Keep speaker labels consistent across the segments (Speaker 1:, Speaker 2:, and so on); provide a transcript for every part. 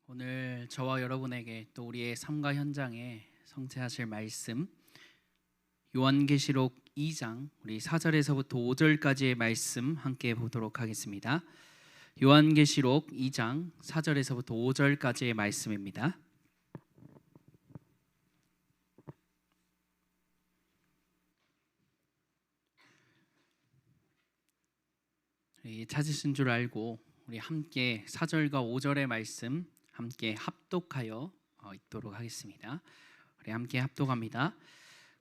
Speaker 1: 오늘 저와 여러분에게 또 우리의 삶과 현장에 성취하실 말씀 요한계시록 2장 우리 4절에서부터 5절까지의 말씀 함께 보도록 하겠습니다. 요한계시록 2장 4절에서부터 5절까지의 말씀입니다. 찾으신 줄 알고 우리 함께 4절과 5절의 말씀 함께 합독하여 읽도록 하겠습니다. 우리 함께 합독합니다.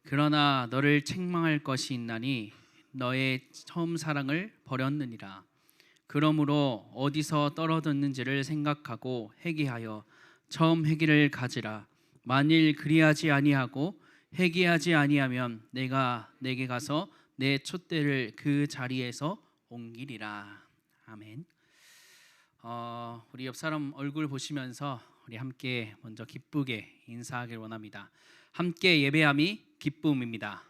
Speaker 1: 그러나 너를 책망할 것이 있나니 너의 처음 사랑을 버렸느니라. 그러므로 어디서 떨어졌는지를 생각하고 회개하여 처음 회개를 가지라. 만일 그리하지 아니하고 회개하지 아니하면 내가 내게 가서 내 촛대를 그 자리에서 옮기리라. 아멘. 우리 옆 사람 얼굴 보시면서 우리 함께 먼저 기쁘게 인사하길 원합니다. 함께 예배함이 기쁨입니다.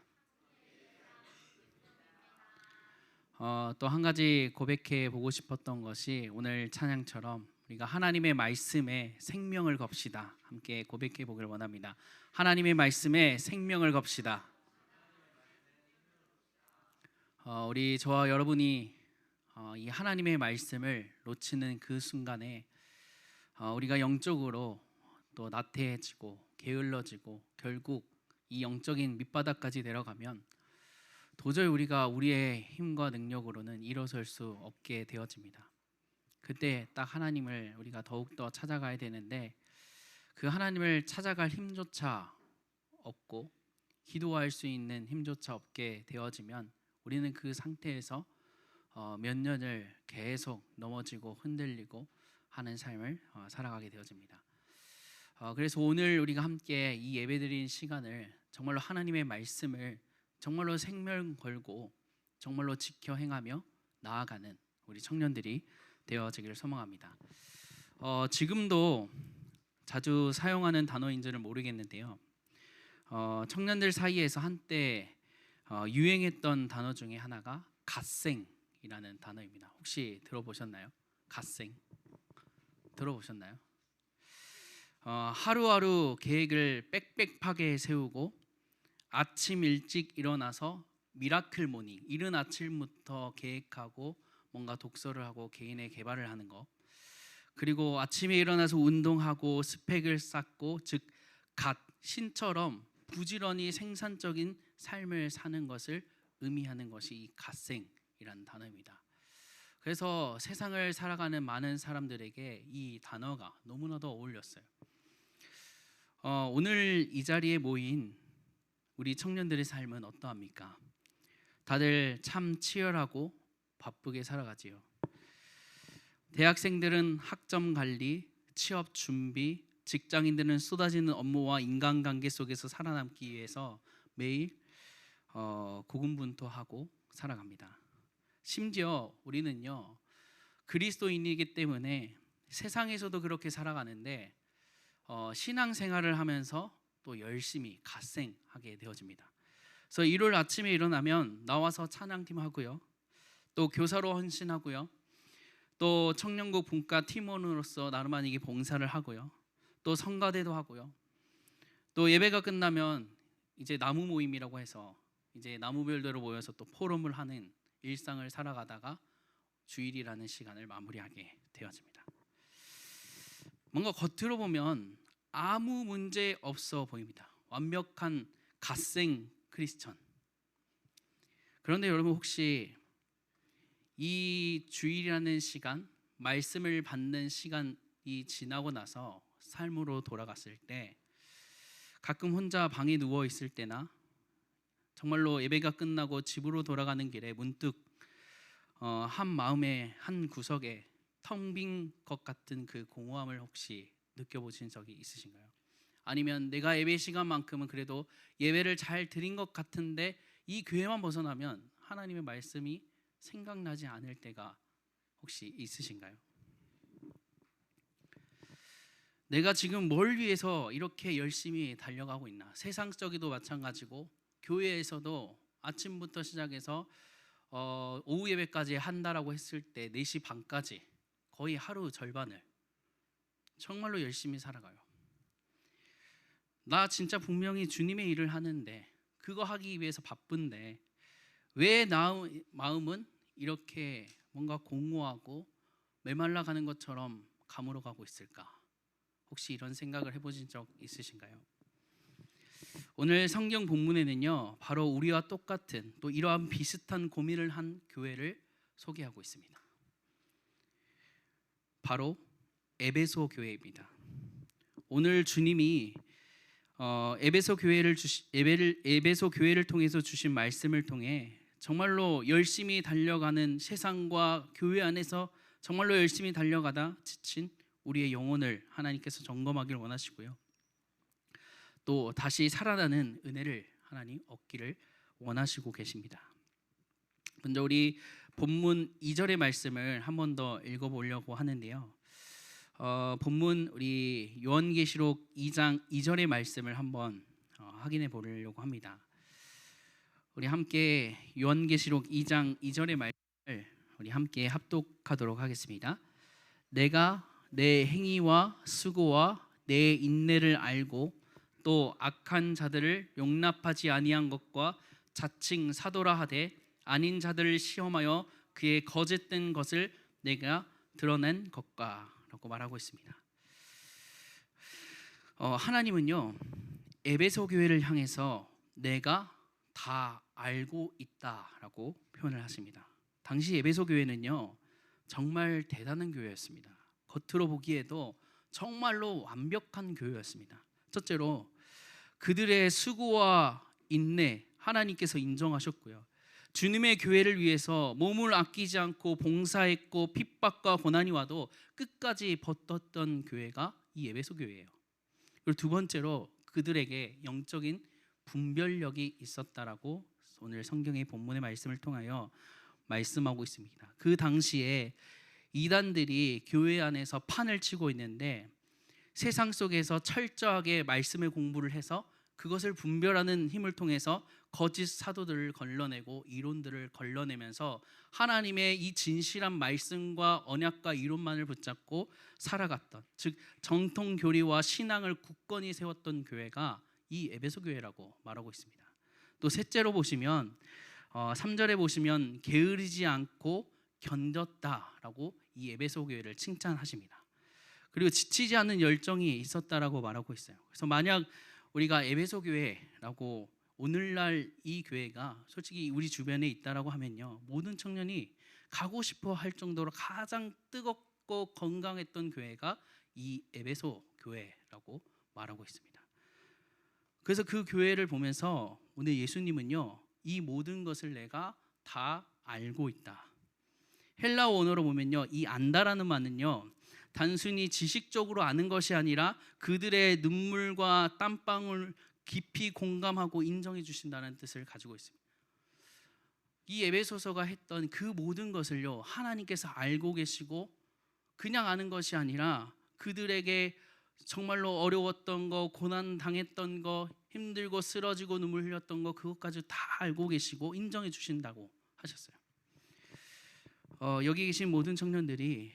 Speaker 1: 또 한 가지 고백해 보고 싶었던 것이 오늘 찬양처럼 우리가 하나님의 말씀에 생명을 겁시다. 함께 고백해 보길 원합니다. 하나님의 말씀에 생명을 겁시다. 우리 저와 여러분이 이 하나님의 말씀을 놓치는 그 순간에 우리가 영적으로 또 나태해지고 게을러지고 결국 이 영적인 밑바닥까지 내려가면 도저히 우리가 우리의 힘과 능력으로는 일어설 수 없게 되어집니다. 그때 딱 하나님을 우리가 더욱더 찾아가야 되는데 그 하나님을 찾아갈 힘조차 없고 기도할 수 있는 힘조차 없게 되어지면 우리는 그 상태에서 몇 년을 계속 넘어지고 흔들리고 하는 삶을 살아가게 되어집니다. 그래서 오늘 우리가 함께 이 예배드린 시간을 정말로 하나님의 말씀을 정말로 생명 걸고 정말로 지켜 행하며 나아가는 우리 청년들이 되어지기를 소망합니다. 지금도 자주 사용하는 단어인지는 모르겠는데요. 청년들 사이에서 한때 유행했던 단어 중에 하나가 갓생이라는 단어입니다. 혹시 들어보셨나요? 갓생 들어보셨나요? 하루하루 계획을 빽빽하게 세우고 아침 일찍 일어나서 미라클 모닝, 이른 아침부터 계획하고 뭔가 독서를 하고 개인의 개발을 하는 것, 그리고 아침에 일어나서 운동하고 스펙을 쌓고 즉 갓 신처럼 부지런히 생산적인 삶을 사는 것을 의미하는 것이 이 갓생이라는 단어입니다. 그래서 세상을 살아가는 많은 사람들에게 이 단어가 너무나도 어울렸어요. 오늘 이 자리에 모인 우리 청년들의 삶은 어떠합니까? 다들 참 치열하고 바쁘게 살아가지요. 대학생들은 학점 관리, 취업 준비, 직장인들은 쏟아지는 업무와 인간관계 속에서 살아남기 위해서 매일 고군분투하고 살아갑니다. 심지어 우리는요, 그리스도인이기 때문에 세상에서도 그렇게 살아가는데 신앙생활을 하면서 또 열심히 갓생하게 되어집니다. 그래서 일요일 아침에 일어나면 나와서 찬양팀 하고요, 또 교사로 헌신하고요, 또 청년국 분과 팀원으로서 나름 아니게 봉사를 하고요, 또 성가대도 하고요, 또 예배가 끝나면 이제 나무 모임이라고 해서 이제 나무별대로 모여서 또 포럼을 하는 일상을 살아가다가 주일이라는 시간을 마무리하게 되어집니다. 뭔가 겉으로 보면 아무 문제 없어 보입니다. 완벽한 갓생 크리스천. 그런데 여러분, 혹시 이 주일이라는 시간, 말씀을 받는 시간이 지나고 나서 삶으로 돌아갔을 때 가끔 혼자 방에 누워 있을 때나 정말로 예배가 끝나고 집으로 돌아가는 길에 문득 한 마음의 한 구석에 텅 빈 것 같은 그 공허함을 혹시 느껴보신 적이 있으신가요? 아니면 내가 예배 시간만큼은 그래도 예배를 잘 드린 것 같은데 이 교회만 벗어나면 하나님의 말씀이 생각나지 않을 때가 혹시 있으신가요? 내가 지금 뭘 위해서 이렇게 열심히 달려가고 있나? 세상적이도 마찬가지고 교회에서도 아침부터 시작해서 오후 예배까지 한다라고 했을 때 4시 반까지 거의 하루 절반을 정말로 열심히 살아가요. 나 진짜 분명히 주님의 일을 하는데, 그거 하기 위해서 바쁜데 왜 마음은 이렇게 뭔가 공허하고 메말라 가는 것처럼 가물어 가고 있을까? 혹시 이런 생각을 해보신 적 있으신가요? 오늘 성경 본문에는요, 바로 우리와 똑같은 또 이러한 비슷한 고민을 한 교회를 소개하고 있습니다. 바로 에베소 교회입니다. 오늘 주님이 에베소 교회를 통해서 주신 말씀을 통해 정말로 열심히 달려가는 세상과 교회 안에서 정말로 열심히 달려가다 지친 우리의 영혼을 하나님께서 점검하길 원하시고요, 또 다시 살아나는 은혜를 하나님 얻기를 원하시고 계십니다. 먼저 우리 본문 2절의 말씀을 한 번 더 읽어보려고 하는데요, 본문 우리 요한계시록 2장 2절의 말씀을 한번 확인해 보려고 합니다. 우리 함께 요한계시록 2장 2절의 말씀을 우리 함께 합독하도록 하겠습니다. 내가 내 행위와 수고와 내 인내를 알고 또 악한 자들을 용납하지 아니한 것과 자칭 사도라 하되 아닌 자들을 시험하여 그의 거짓된 것을 내가 드러낸 것과 라고 말하고 있습니다. 하나님은요, 에베소 교회를 향해서 내가 다 알고 있다라고 표현을 하십니다. 당시 에베소 교회는요, 정말 대단한 교회였습니다. 겉으로 보기에도 정말로 완벽한 교회였습니다. 첫째로 그들의 수고와 인내 하나님께서 인정하셨고요, 주님의 교회를 위해서 몸을 아끼지 않고 봉사했고 핍박과 고난이 와도 끝까지 버텼던 교회가 이 에베소 교회예요. 그리고 두 번째로 그들에게 영적인 분별력이 있었다라고 오늘 성경의 본문의 말씀을 통하여 말씀하고 있습니다. 그 당시에 이단들이 교회 안에서 판을 치고 있는데 세상 속에서 철저하게 말씀의 공부를 해서 그것을 분별하는 힘을 통해서 거짓 사도들을 걸러내고 이론들을 걸러내면서 하나님의 이 진실한 말씀과 언약과 이론만을 붙잡고 살아갔던, 즉 정통 교리와 신앙을 굳건히 세웠던 교회가 이 에베소 교회라고 말하고 있습니다. 또 셋째로 보시면 3절에 보시면 게으르지 않고 견뎠다라고 이 에베소 교회를 칭찬하십니다. 그리고 지치지 않는 열정이 있었다라고 말하고 있어요. 그래서 만약 우리가 에베소 교회라고 오늘날 이 교회가 솔직히 우리 주변에 있다라고 하면요, 모든 청년이 가고 싶어 할 정도로 가장 뜨겁고 건강했던 교회가 이 에베소 교회라고 말하고 있습니다. 그래서 그 교회를 보면서 오늘 예수님은요, 이 모든 것을 내가 다 알고 있다. 헬라어 원어로 보면요, 이 안다라는 말은요, 단순히 지식적으로 아는 것이 아니라 그들의 눈물과 땀방울 깊이 공감하고 인정해 주신다는 뜻을 가지고 있습니다. 이 에베소서가 했던 그 모든 것을요, 하나님께서 알고 계시고 그냥 아는 것이 아니라 그들에게 정말로 어려웠던 거, 고난 당했던 거, 힘들고 쓰러지고 눈물 흘렸던 거, 그것까지 다 알고 계시고 인정해 주신다고 하셨어요. 여기 계신 모든 청년들이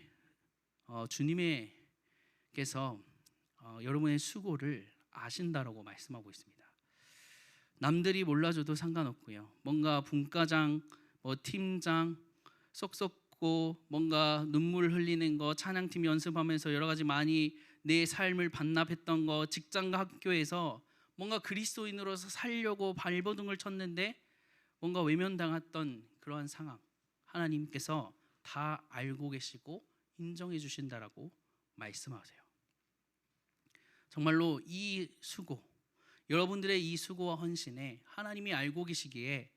Speaker 1: 주님께서 여러분의 수고를 아신다라고 말씀하고 있습니다. 남들이 몰라줘도 상관없고요, 뭔가 분과장, 팀장, 쏙쏙고 뭔가 눈물 흘리는 거, 찬양팀 연습하면서 여러 가지 많이 내 삶을 반납했던 거, 직장과 학교에서 뭔가 그리스도인으로서 살려고 발버둥을 쳤는데 뭔가 외면당했던 그러한 상황, 하나님께서 다 알고 계시고 인정해 주신다라고 말씀하세요. 정말로 이 수고, 여러분들의 이 수고와 헌신에 하나님이 알고 계시기에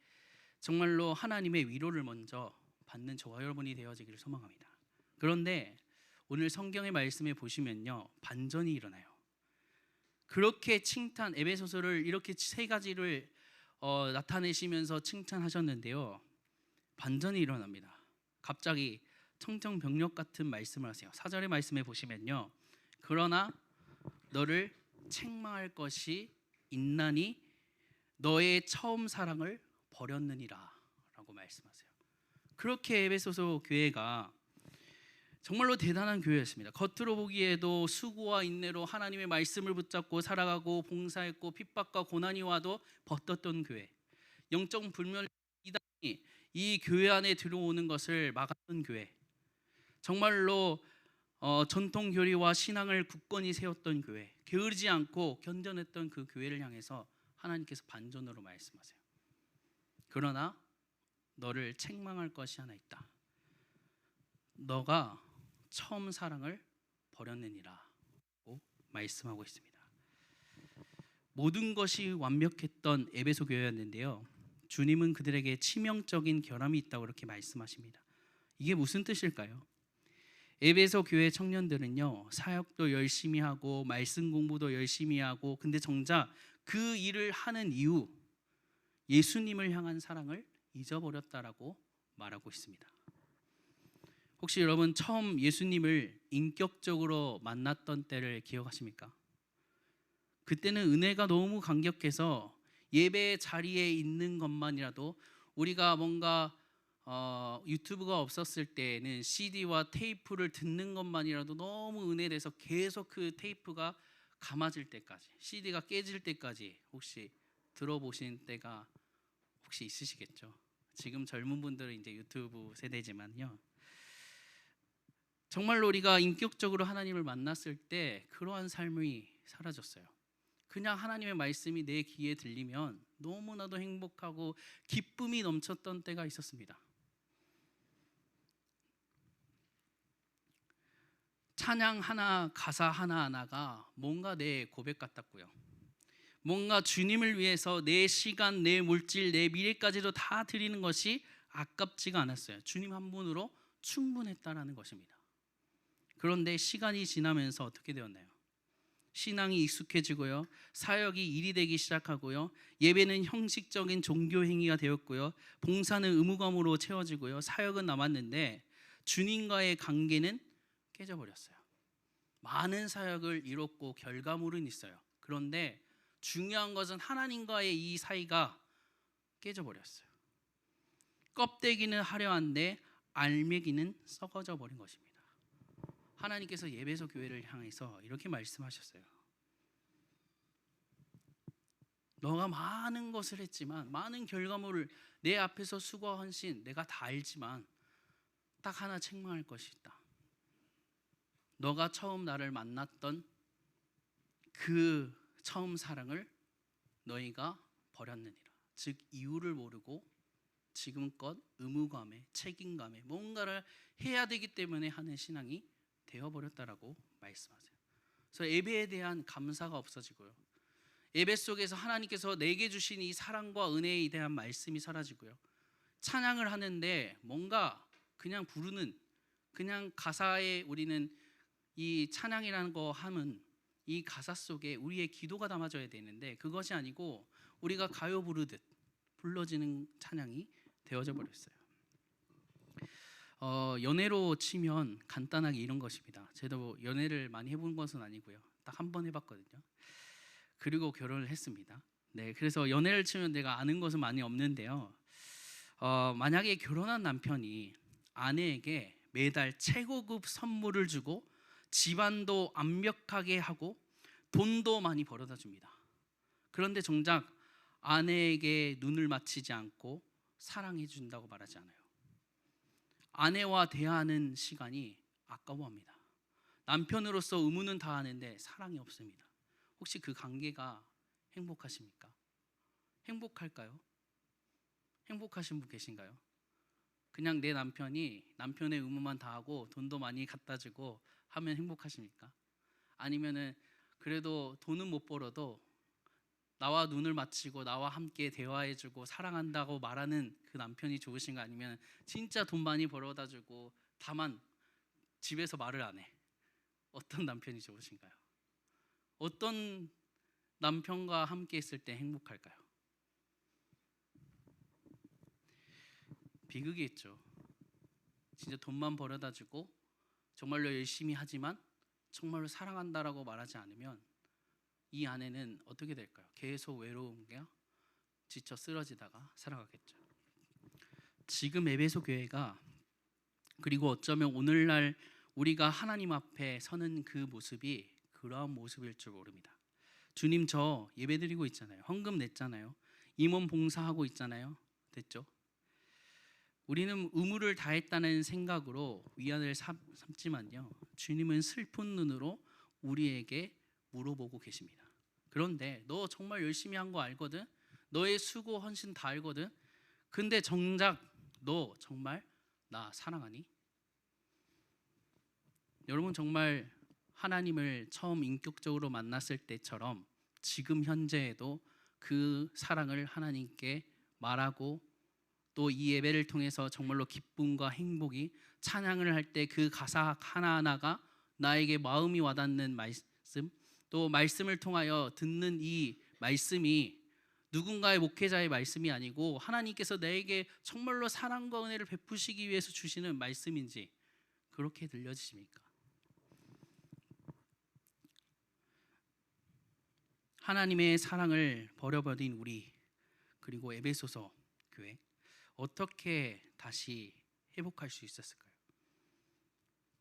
Speaker 1: 정말로 하나님의 위로를 먼저 받는 저와 여러분이 되어지기를 소망합니다. 그런데 오늘 성경의 말씀에 보시면요, 반전이 일어나요. 그렇게 칭찬, 에베소서를 이렇게 세 가지를 나타내시면서 칭찬하셨는데요, 반전이 일어납니다. 갑자기 청정병력 같은 말씀을 하세요. 4절의 말씀에 보시면요, 그러나 너를 책망할 것이 있나니 너의 처음 사랑을 버렸느니라 라고 말씀하세요. 그렇게 에베소서 교회가 정말로 대단한 교회였습니다. 겉으로 보기에도 수고와 인내로 하나님의 말씀을 붙잡고 살아가고 봉사했고 핍박과 고난이 와도 버텼던 교회. 영적 불멸 이단이 이 교회 안에 들어오는 것을 막았던 교회. 정말로 전통 교리와 신앙을 굳건히 세웠던 교회. 게으르지 않고 견뎌냈던 그 교회를 향해서 하나님께서 반전으로 말씀하세요. 그러나 너를 책망할 것이 하나 있다. 너가 처음 사랑을 버렸느니라 고 말씀하고 있습니다. 모든 것이 완벽했던 에베소 교회였는데요, 주님은 그들에게 치명적인 결함이 있다고 그렇게 말씀하십니다. 이게 무슨 뜻일까요? 에베소 교회 청년들은요, 사역도 열심히 하고 말씀 공부도 열심히 하고, 근데 정작 그 일을 하는 이유, 예수님을 향한 사랑을 잊어버렸다라고 말하고 있습니다. 혹시 여러분 처음 예수님을 인격적으로 만났던 때를 기억하십니까? 그때는 은혜가 너무 감격해서 예배 자리에 있는 것만이라도, 우리가 뭔가 유튜브가 없었을 때는 CD와 테이프를 듣는 것만이라도 너무 은혜돼서 계속 그 테이프가 감아질 때까지, CD가 깨질 때까지 혹시 들어보신 때가 혹시 있으시겠죠? 지금 젊은 분들은 이제 유튜브 세대지만요, 정말로 우리가 인격적으로 하나님을 만났을 때 그러한 삶이 사라졌어요. 그냥 하나님의 말씀이 내 귀에 들리면 너무나도 행복하고 기쁨이 넘쳤던 때가 있었습니다. 찬양 하나, 가사 하나하나가 뭔가 내 고백 같았고요, 뭔가 주님을 위해서 내 시간, 내 물질, 내 미래까지도 다 드리는 것이 아깝지가 않았어요. 주님 한 분으로 충분했다라는 것입니다. 그런데 시간이 지나면서 어떻게 되었나요? 신앙이 익숙해지고요, 사역이 일이 되기 시작하고요, 예배는 형식적인 종교 행위가 되었고요, 봉사는 의무감으로 채워지고요, 사역은 남았는데 주님과의 관계는 깨져버렸어요. 많은 사역을 이뤘고 결과물은 있어요. 그런데 중요한 것은 하나님과의 이 사이가 깨져버렸어요. 껍데기는 화려한데 알맹이는 썩어져 버린 것입니다. 하나님께서 에베소 교회를 향해서 이렇게 말씀하셨어요. 너가 많은 것을 했지만, 많은 결과물을, 내 앞에서 수고와 헌신 내가 다 알지만 딱 하나 책망할 것이 있다. 너가 처음 나를 만났던 그 처음 사랑을 너희가 버렸느니라. 즉 이유를 모르고 지금껏 의무감에, 책임감에 뭔가를 해야 되기 때문에 하는 신앙이 되어버렸다라고 말씀하세요. 그래서 예배에 대한 감사가 없어지고요, 예배 속에서 하나님께서 내게 주신 이 사랑과 은혜에 대한 말씀이 사라지고요, 찬양을 하는데 뭔가 그냥 부르는, 그냥 가사에, 우리는 이 찬양이라는 거 하면 이 가사 속에 우리의 기도가 담아져야 되는데 그것이 아니고 우리가 가요 부르듯 불러지는 찬양이 되어져 버렸어요. 연애로 치면 간단하게 이런 것입니다. 저도 연애를 많이 해본 것은 아니고요, 딱 한 번 해봤거든요. 그리고 결혼을 했습니다. 네, 그래서 연애를 치면 내가 아는 것은 많이 없는데요, 만약에 결혼한 남편이 아내에게 매달 최고급 선물을 주고 집안도 완벽하게 하고 돈도 많이 벌어다 줍니다. 그런데 정작 아내에게 눈을 맞추지 않고 사랑해 준다고 말하지 않아요. 아내와 대화하는 시간이 아까워합니다. 남편으로서 의무는 다 하는데 사랑이 없습니다. 혹시 그 관계가 행복하십니까? 행복할까요? 행복하신 분 계신가요? 그냥 내 남편이 남편의 의무만 다 하고 돈도 많이 갖다 주고 하면 행복하십니까? 아니면은 그래도 돈은 못 벌어도 나와 눈을 맞추고 나와 함께 대화해주고 사랑한다고 말하는 그 남편이 좋으신가? 아니면 진짜 돈 많이 벌어다 주고 다만 집에서 말을 안 해, 어떤 남편이 좋으신가요? 어떤 남편과 함께 있을 때 행복할까요? 비극이 있죠. 진짜 돈만 벌어다 주고 정말로 열심히 하지만 정말로 사랑한다라고 말하지 않으면 이 아내는 어떻게 될까요? 계속 외로움과 지쳐 쓰러지다가 살아가겠죠. 지금 에베소 교회가, 그리고 어쩌면 오늘날 우리가 하나님 앞에 서는 그 모습이 그러한 모습일 줄 모릅니다. 주님, 저 예배드리고 있잖아요. 헌금 냈잖아요. 임원 봉사하고 있잖아요. 됐죠? 우리는 의무를 다했다는 생각으로 위안을 삼지만요, 주님은 슬픈 눈으로 우리에게 물어보고 계십니다. 그런데 너 정말 열심히 한 거 알거든? 너의 수고 헌신 다 알거든? 근데 정작 너 정말 나 사랑하니? 여러분, 정말 하나님을 처음 인격적으로 만났을 때처럼 지금 현재에도 그 사랑을 하나님께 말하고, 또 이 예배를 통해서 정말로 기쁨과 행복이, 찬양을 할 때 그 가사 하나하나가 나에게 마음이 와닿는 말씀, 또 말씀을 통하여 듣는 이 말씀이 누군가의 목회자의 말씀이 아니고 하나님께서 나에게 정말로 사랑과 은혜를 베푸시기 위해서 주시는 말씀인지 그렇게 들려지십니까? 하나님의 사랑을 버려버린 우리, 그리고 에베소서 교회, 어떻게 다시 회복할 수 있었을까요?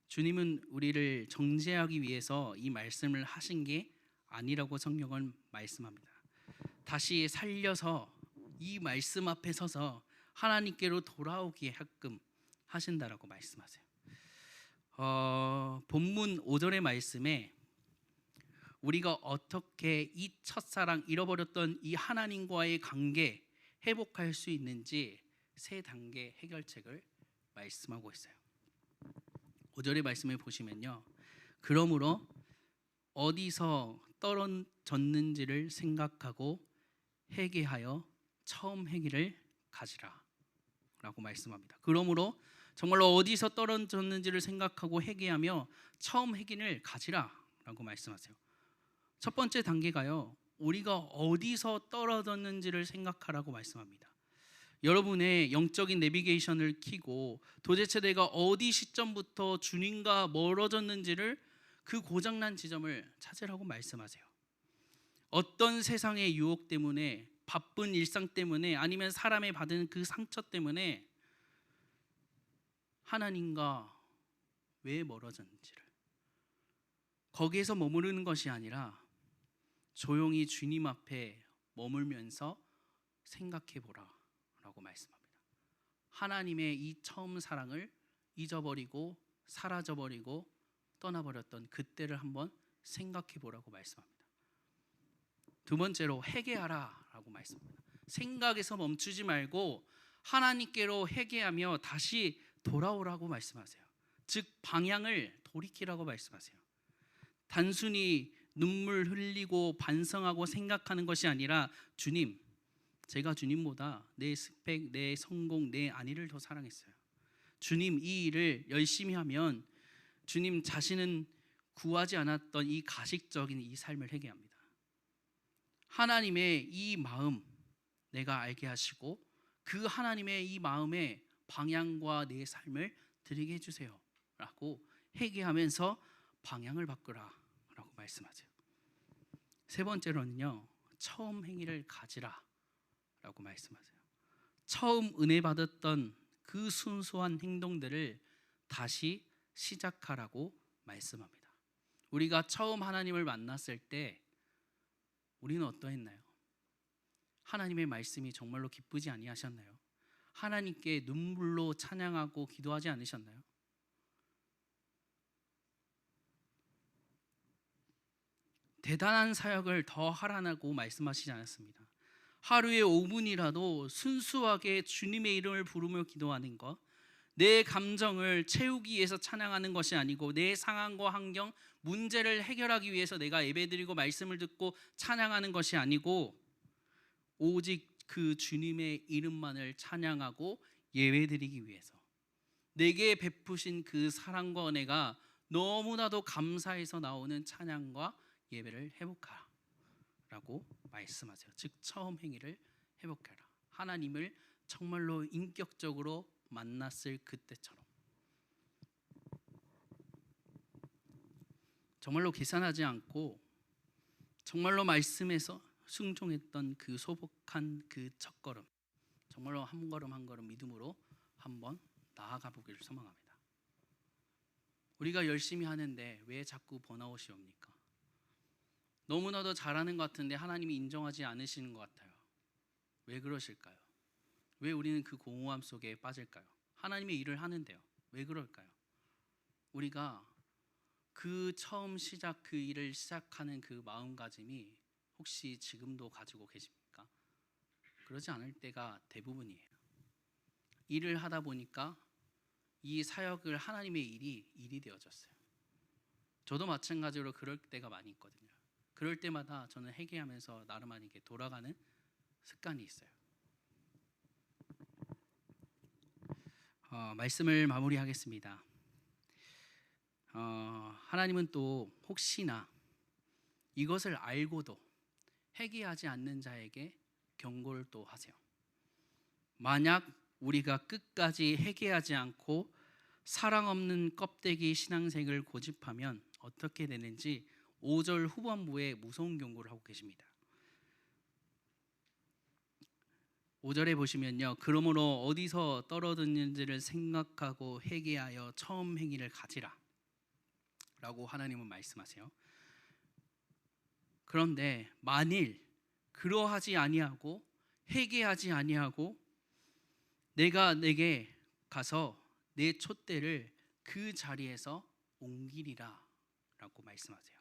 Speaker 1: 주님은 우리를 정죄하기 위해서 이 말씀을 하신 게 아니라고 성경은 말씀합니다. 다시 살려서 이 말씀 앞에 서서 하나님께로 돌아오기에 하끔 하신다라고 말씀하세요. 본문 5절의 말씀에 우리가 어떻게 이 첫사랑, 잃어버렸던 이 하나님과의 관계 회복할 수 있는지 세 단계 해결책을 말씀하고 있어요. 5절의 말씀을 보시면요, 그러므로 어디서 떨어졌는지를 생각하고 회개하여 처음 행위를 가지라 라고 말씀합니다. 그러므로 정말로 어디서 떨어졌는지를 생각하고 회개하며 처음 행위를 가지라 라고 말씀하세요. 첫 번째 단계가요, 우리가 어디서 떨어졌는지를 생각하라고 말씀합니다. 여러분의 영적인 내비게이션을 켜고 도대체 내가 어디 시점부터 주님과 멀어졌는지를, 그 고장난 지점을 찾으라고 말씀하세요. 어떤 세상의 유혹 때문에, 바쁜 일상 때문에, 아니면 사람의 받은 그 상처 때문에 하나님과 왜 멀어졌는지를, 거기에서 머무르는 것이 아니라 조용히 주님 앞에 머물면서 생각해 보라 라고 말씀합니다. 하나님의 이 처음 사랑을 잊어버리고 사라져버리고 떠나버렸던 그때를 한번 생각해 보라고 말씀합니다. 두 번째로 회개하라 라고 말씀합니다. 생각에서 멈추지 말고 하나님께로 회개하며 다시 돌아오라고 말씀하세요. 즉 방향을 돌이키라고 말씀하세요. 단순히 눈물 흘리고 반성하고 생각하는 것이 아니라, 주님, 제가 주님보다 내 스펙, 내 성공, 내 안위를 더 사랑했어요. 주님, 이 일을 열심히 하면 주님 자신은 구하지 않았던 이 가식적인 이 삶을 회개합니다. 하나님의 이 마음 내가 알게 하시고 그 하나님의 이 마음의 방향과 내 삶을 드리게 해주세요 라고 회개하면서 방향을 바꾸라 라고 말씀하세요. 세 번째로는요, 처음 행위를 가지라 라고 말씀하세요. 처음 은혜 받았던 그 순수한 행동들을 다시 시작하라고 말씀합니다. 우리가 처음 하나님을 만났을 때 우리는 어떠했나요? 하나님의 말씀이 정말로 기쁘지 아니하셨나요? 하나님께 눈물로 찬양하고 기도하지 않으셨나요? 대단한 사역을 더 하라고 말씀하시지 않았습니다. 하루에 5분이라도 순수하게 주님의 이름을 부르며 기도하는 것, 내 감정을 채우기 위해서 찬양하는 것이 아니고 내 상황과 환경, 문제를 해결하기 위해서 내가 예배드리고 말씀을 듣고 찬양하는 것이 아니고 오직 그 주님의 이름만을 찬양하고 예배드리기 위해서 내게 베푸신 그 사랑과 은혜가 너무나도 감사해서 나오는 찬양과 예배를 회복하라 라고 말씀하세요. 즉 처음 행위를 회복하라. 하나님을 정말로 인격적으로 만났을 그때처럼, 정말로 계산하지 않고 정말로 말씀에서 순종했던 그 소복한 그 첫걸음, 정말로 한 걸음 한 걸음 믿음으로 한번 나아가 보기를 소망합니다. 우리가 열심히 하는데 왜 자꾸 번아웃이 옵니까? 너무나도 잘하는 것 같은데 하나님이 인정하지 않으시는 것 같아요. 왜 그러실까요? 왜 우리는 그 공허함 속에 빠질까요? 하나님의 일을 하는데요. 왜 그럴까요? 우리가 그 처음 시작 그 일을 시작하는 그 마음가짐이 혹시 지금도 가지고 계십니까? 그러지 않을 때가 대부분이에요. 일을 하다 보니까 이 사역을 하나님의 일이 되어졌어요. 저도 마찬가지로 그럴 때가 많이 있거든요. 그럴 때마다 저는 회개하면서 나름 아니게 돌아가는 습관이 있어요. 말씀을 마무리하겠습니다. 하나님은 또 혹시나 이것을 알고도 회개하지 않는 자에게 경고를 또 하세요. 만약 우리가 끝까지 회개하지 않고 사랑 없는 껍데기 신앙생을 고집하면 어떻게 되는지 5절 후반부에 무서운 경고를 하고 계십니다. 5절에 보시면요, 그러므로 어디서 떨어졌는지를 생각하고 회개하여 처음 행위를 가지라 라고 하나님은 말씀하세요. 그런데 만일 그러하지 아니하고 회개하지 아니하고 내가 내게 가서 내 촛대를 그 자리에서 옮기리라 라고 말씀하세요.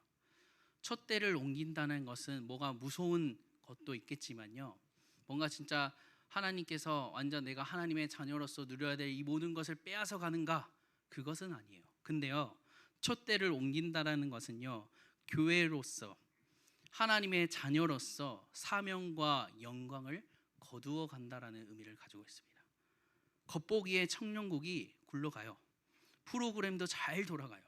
Speaker 1: 촛대를 옮긴다는 것은 뭐가 무서운 것도 있겠지만요, 뭔가 진짜 하나님께서 완전 내가 하나님의 자녀로서 누려야 될 이 모든 것을 빼앗아 가는가? 그것은 아니에요. 근데요, 촛대를 옮긴다라는 것은요, 교회로서 하나님의 자녀로서 사명과 영광을 거두어 간다라는 의미를 가지고 있습니다. 겉보기에 청년국이 굴러가요. 프로그램도 잘 돌아가요.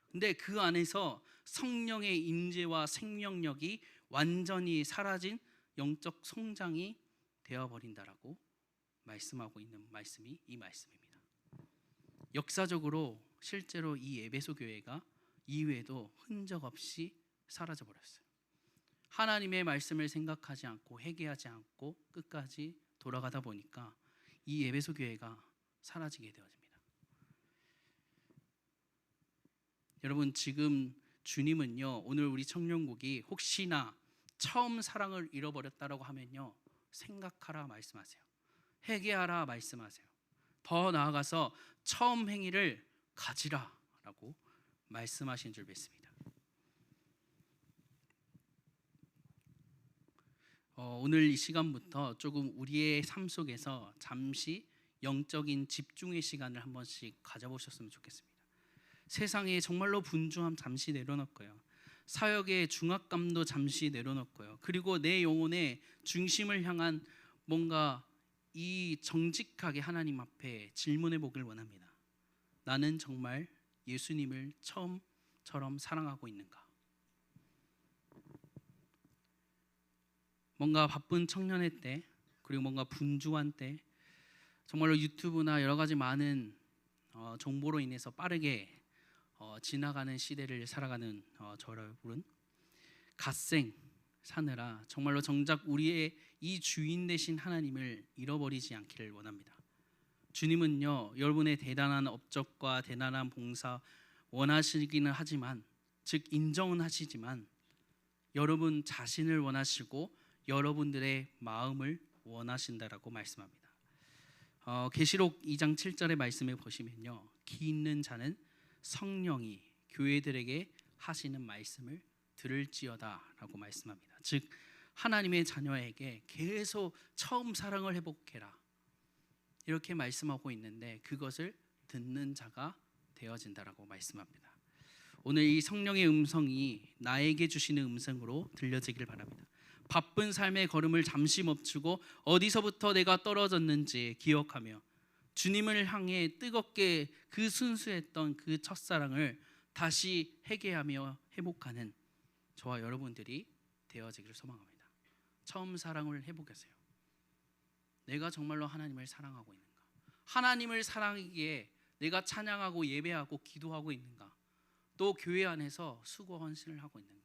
Speaker 1: 근데 그 안에서 성령의 임재와 생명력이 완전히 사라진 영적 성장이 되어버린다라고 말씀하고 있는 말씀이 이 말씀입니다. 역사적으로 실제로 이 에베소 교회가 이후에도 흔적 없이 사라져 버렸어요. 하나님의 말씀을 생각하지 않고 회개하지 않고 끝까지 돌아가다 보니까 이 에베소 교회가 사라지게 되어집니다. 여러분, 지금 주님은요, 오늘 우리 청년국이 혹시나 처음 사랑을 잃어버렸다라고 하면요, 생각하라 말씀하세요. 회개하라 말씀하세요. 더 나아가서 처음 행위를 가지라라고 말씀하신 줄 믿습니다. 오늘 이 시간부터 조금 우리의 삶 속에서 잠시 영적인 집중의 시간을 한 번씩 가져보셨으면 좋겠습니다. 세상에 정말로 분주함 잠시 내려놓고요, 사역의 중압감도 잠시 내려놓고요, 그리고 내 영혼의 중심을 향한 뭔가 이 정직하게 하나님 앞에 질문해 보길 원합니다. 나는 정말 예수님을 처음처럼 사랑하고 있는가? 뭔가 바쁜 청년의 때, 그리고 뭔가 분주한 때, 정말로 유튜브나 여러 가지 많은 정보로 인해서 빠르게 지나가는 시대를 살아가는 저 여러분, 갓생 사느라 정말로 정작 우리의 이 주인 되신 하나님을 잃어버리지 않기를 원합니다. 주님은요, 여러분의 대단한 업적과 대단한 봉사 원하시기는 하지만, 즉 인정은 하시지만 여러분 자신을 원하시고 여러분들의 마음을 원하신다라고 말씀합니다. 계시록 2장 7절의 말씀을 보시면요, 기 있는 자는 성령이 교회들에게 하시는 말씀을 들을지어다라고 말씀합니다. 즉 하나님의 자녀에게 계속 처음 사랑을 회복해라 이렇게 말씀하고 있는데, 그것을 듣는 자가 되어진다라고 말씀합니다. 오늘 이 성령의 음성이 나에게 주시는 음성으로 들려지길 바랍니다. 바쁜 삶의 걸음을 잠시 멈추고 어디서부터 내가 떨어졌는지 기억하며 주님을 향해 뜨겁게 그 순수했던 그 첫사랑을 다시 회개하며 회복하는 저와 여러분들이 되어지기를 소망합니다. 처음 사랑을 회복하세요. 내가 정말로 하나님을 사랑하고 있는가? 하나님을 사랑하기에 내가 찬양하고 예배하고 기도하고 있는가? 또 교회 안에서 수고 헌신을 하고 있는가?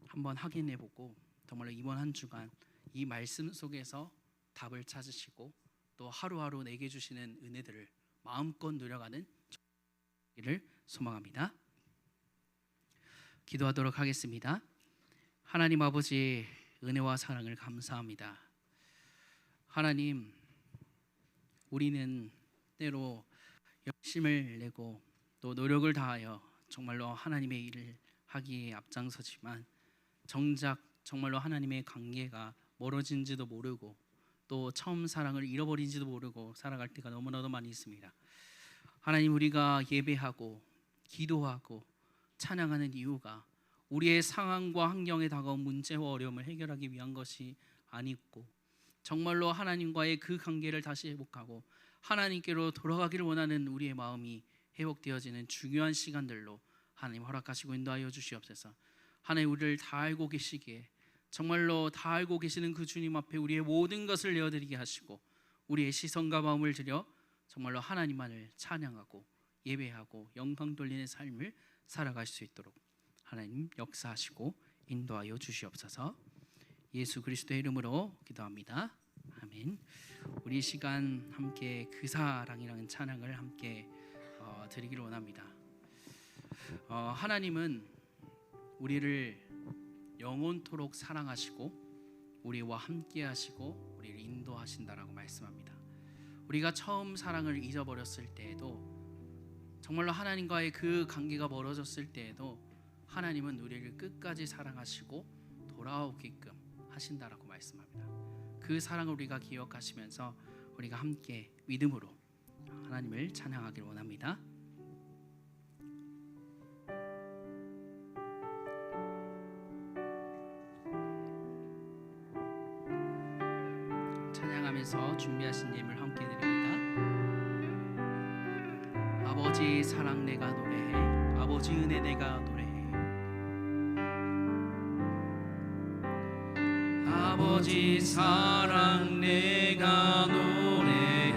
Speaker 1: 한번 확인해보고 정말로 이번 한 주간 이 말씀 속에서 답을 찾으시고 또 하루하루 내게 주시는 은혜들을 마음껏 누려가는 이를 소망합니다. 기도하도록 하겠습니다. 하나님 아버지, 은혜와 사랑을 감사합니다. 하나님, 우리는 때로 열심을 내고 또 노력을 다하여 정말로 하나님의 일을 하기에 앞장서지만 정작 정말로 하나님의 관계가 멀어진지도 모르고 또 처음 사랑을 잃어버린지도 모르고 살아갈 때가 너무나도 많이 있습니다. 하나님, 우리가 예배하고 기도하고 찬양하는 이유가 우리의 상황과 환경에 다가온 문제와 어려움을 해결하기 위한 것이 아니고 정말로 하나님과의 그 관계를 다시 회복하고 하나님께로 돌아가기를 원하는 우리의 마음이 회복되어지는 중요한 시간들로 하나님 허락하시고 인도하여 주시옵소서. 하나님, 우리를 다 알고 계시기에 정말로 다 알고 계시는 그 주님 앞에 우리의 모든 것을 내어드리게 하시고 우리의 시선과 마음을 들여 정말로 하나님만을 찬양하고 예배하고 영광 돌리는 삶을 살아갈 수 있도록 하나님 역사하시고 인도하여 주시옵소서. 예수 그리스도의 이름으로 기도합니다. 아멘. 우리 시간 함께 그 사랑이라는 찬양을 함께 드리기를 원합니다. 하나님은 우리를 영원토록 사랑하시고 우리와 함께 하시고 우리를 인도하신다라고 말씀합니다. 우리가 처음 사랑을 잊어버렸을 때에도 정말로 하나님과의 그 관계가 멀어졌을 때에도 하나님은 우리를 끝까지 사랑하시고 돌아오게끔 하신다라고 말씀합니다. 그 사랑을 우리가 기억하시면서 우리가 함께 믿음으로 하나님을 찬양하기를 원합니다. 찬양하면서 준비하신 예물 함께 드립니다. 아버지 사랑 내가 노래해, 아버지 은혜 내가 노래해, 아버지 사랑 내가 노래해,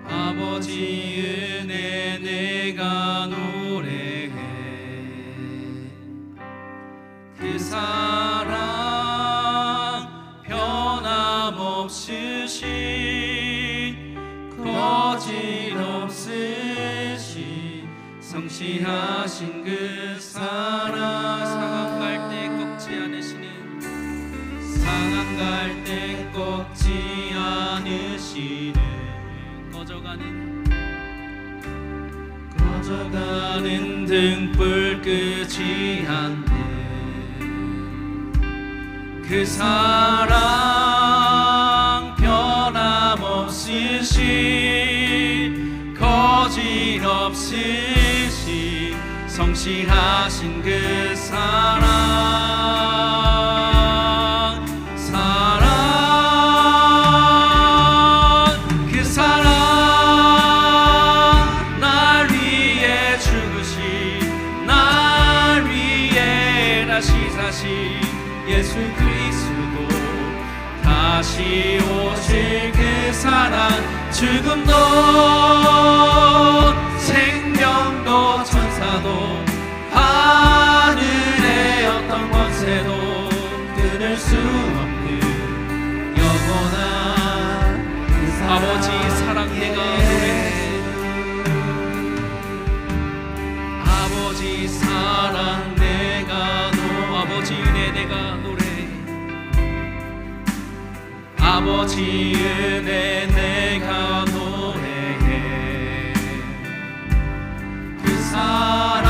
Speaker 1: 아버지 은혜 내가 노래해. 그 사랑 변함없으신 거짓없으신 성실하신 그 사랑, 상한 갈 때 꺾지 않으시는, 상한 갈 때 꺾지 않으시는, 꺼져가는 등불 끄지 않는 그 사랑, 변함없으신 거짓없으신 성실하신 그 사랑, 그 사랑, 날 위해 죽으신, 날 위해 다시 사신 예수 그리스도, 다시 오실 그 사랑, 죽음도 생명도 천사도 하늘의 어떤 권세도 끊을 수 없는 영원한 그 사랑. 아버지 사랑 내가 노래해, 아버지 사랑 내가 아버지 은혜 내가 노래해, 아버지 은혜 내가 노래해. 그 사랑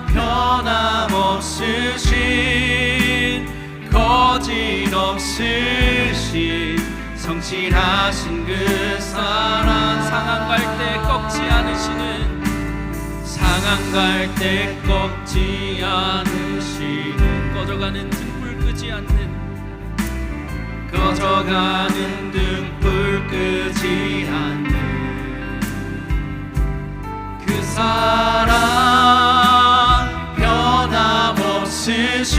Speaker 1: 변함없으신 거짓없으신 성실하신 그 사랑, 상한 갈 때 꺾지 않으시는, 상한 갈 때 꺾지 않으시는, 꺼져가는 등불 끄지 않는, 꺼져가는 등불 끄지 않는 그 사랑, 변함없으신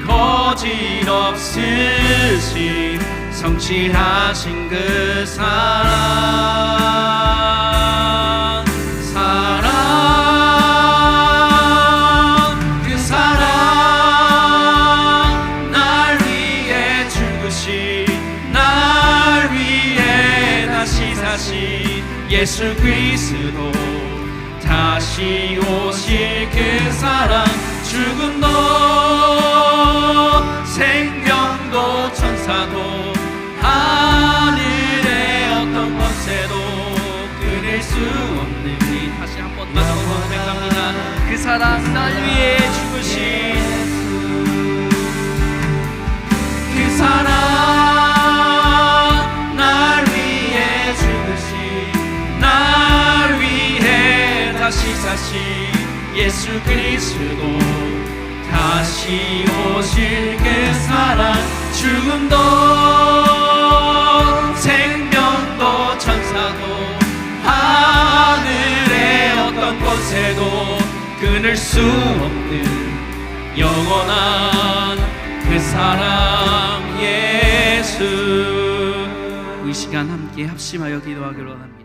Speaker 1: 거짓없으신 성실하신 그 사랑, 그 사랑, 날 위해 죽으신, 날 위해 예수 그리스도 다시 오실 그 사랑 죽음도 생명도 천사도 하늘의 어떤 권세도 끊을 수 없는 우리 다시 한번 마지막으로 고백합니다. 그 사랑 날 위해 죽으신 그 사랑 날 위해 죽으신 날 위해 다시 사신 예수 그리스도 다시 오실 그 사랑 죽음도 생명도 천사도 하늘의 어떤 권세도 끊을 수 없는 영원한 그 사랑 예수. 이 시간 함께 합심하여 기도하기로 합니다.